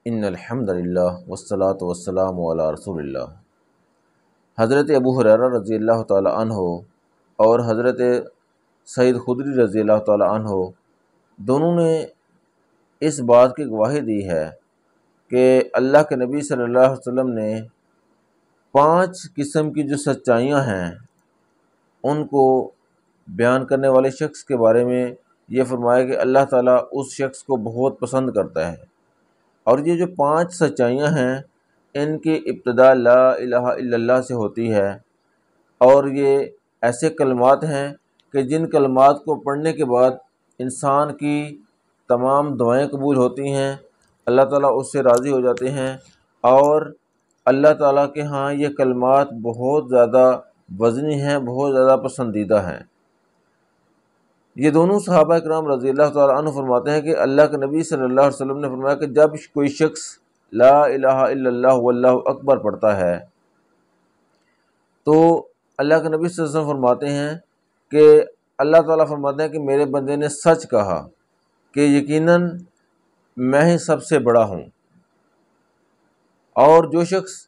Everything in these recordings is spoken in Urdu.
ان الحمد للہ والصلاۃ والسلام علی رسول اللہ۔ حضرت ابو ہریرہ رضی اللہ تعالی عنہ اور حضرت سعید خدری رضی اللہ تعالی عنہ دونوں نے اس بات کی گواہی دی ہے کہ اللہ کے نبی صلی اللہ علیہ وسلم نے 5 قسم کی جو سچائیاں ہیں ان کو بیان کرنے والے شخص کے بارے میں یہ فرمایا کہ اللہ تعالیٰ اس شخص کو بہت پسند کرتا ہے۔ اور یہ جو 5 سچائیاں ہیں ان کی ابتدا لا الہ الا اللہ سے ہوتی ہے، اور یہ ایسے کلمات ہیں کہ جن کلمات کو پڑھنے کے بعد انسان کی تمام دعائیں قبول ہوتی ہیں، اللہ تعالیٰ اس سے راضی ہو جاتے ہیں، اور اللہ تعالیٰ کے ہاں یہ کلمات بہت زیادہ وزنی ہیں، بہت زیادہ پسندیدہ ہیں۔ یہ دونوں صحابہ کرام رضی اللہ تعالیٰ عنہ فرماتے ہیں کہ اللہ کے نبی صلی اللہ علیہ وسلم نے فرمایا کہ جب کوئی شخص لا الہ الا اللہ واللہ اکبر پڑھتا ہے تو اللہ کے نبی صلی اللہ علیہ وسلم فرماتے ہیں کہ اللہ تعالیٰ فرماتے ہیں کہ میرے بندے نے سچ کہا کہ یقیناً میں ہی سب سے بڑا ہوں۔ اور جو شخص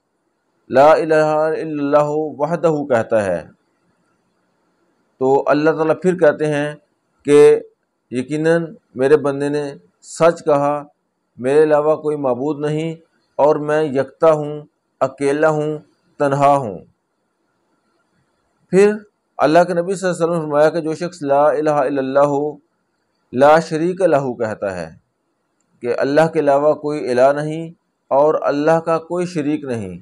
لا الہ الا اللہ وحدہ کہتا ہے تو اللہ تعالیٰ پھر کہتے ہیں کہ یقیناً میرے بندے نے سچ کہا، میرے علاوہ کوئی معبود نہیں، اور میں یکتا ہوں، اکیلا ہوں، تنہا ہوں۔ پھر اللہ کے نبی صلی اللہ علیہ وسلم نے فرمایا کہ جو شخص لا الہ الا اللہ لا شریک لہ کہتا ہے کہ اللہ کے علاوہ کوئی الہ نہیں اور اللہ کا کوئی شریک نہیں،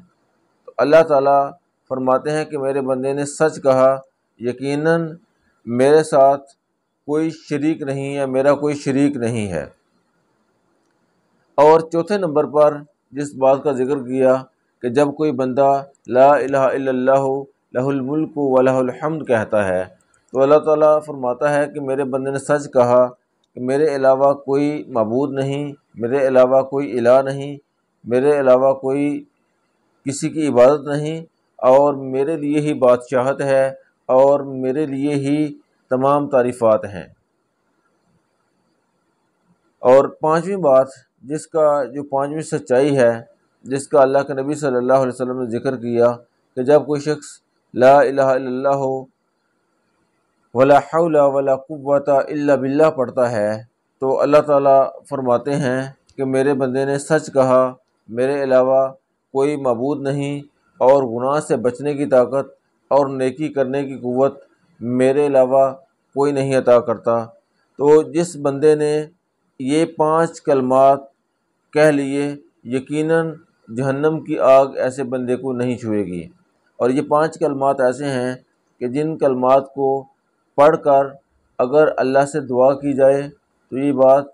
تو اللہ تعالیٰ فرماتے ہیں کہ میرے بندے نے سچ کہا، یقیناً میرے ساتھ کوئی شریک نہیں ہے، میرا کوئی شریک نہیں ہے۔ اور چوتھے نمبر پر جس بات کا ذکر کیا کہ جب کوئی بندہ لا الہ الا اللہ لہ الملک و لہ الحمد کہتا ہے تو اللہ تعالیٰ فرماتا ہے کہ میرے بندے نے سچ کہا کہ میرے علاوہ کوئی معبود نہیں، میرے علاوہ کوئی الہ نہیں، میرے علاوہ کوئی کسی کی عبادت نہیں، اور میرے لیے ہی بادشاہت ہے اور میرے لیے ہی تمام تعریفات ہیں۔ اور 5ویں بات جس کا جو 5ویں سچائی ہے جس کا اللہ کے نبی صلی اللہ علیہ وسلم نے ذکر کیا کہ جب کوئی شخص لا الہ الا اللہ ولا حول ولا قوت الا باللہ پڑھتا ہے تو اللہ تعالیٰ فرماتے ہیں کہ میرے بندے نے سچ کہا، میرے علاوہ کوئی معبود نہیں، اور گناہ سے بچنے کی طاقت اور نیکی کرنے کی قوت میرے علاوہ کوئی نہیں عطا کرتا۔ تو جس بندے نے یہ 5 کلمات کہہ لیے یقیناً جہنم کی آگ ایسے بندے کو نہیں چھوئے گی۔ اور یہ 5 کلمات ایسے ہیں کہ جن کلمات کو پڑھ کر اگر اللہ سے دعا کی جائے تو یہ بات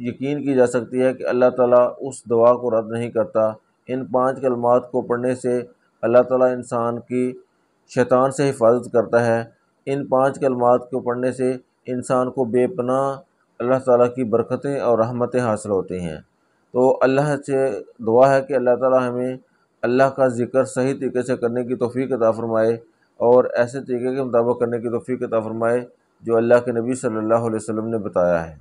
یقین کی جا سکتی ہے کہ اللہ تعالیٰ اس دعا کو رد نہیں کرتا۔ ان 5 کلمات کو پڑھنے سے اللہ تعالیٰ انسان کی شیطان سے حفاظت کرتا ہے۔ ان 5 کلمات کو پڑھنے سے انسان کو بے پناہ اللہ تعالیٰ کی برکتیں اور رحمتیں حاصل ہوتی ہیں۔ تو اللہ سے دعا ہے کہ اللہ تعالیٰ ہمیں اللہ کا ذکر صحیح طریقے سے کرنے کی توفیق عطا فرمائے، اور ایسے طریقے کے مطابق کرنے کی توفیق عطا فرمائے جو اللہ کے نبی صلی اللہ علیہ وسلم نے بتایا ہے۔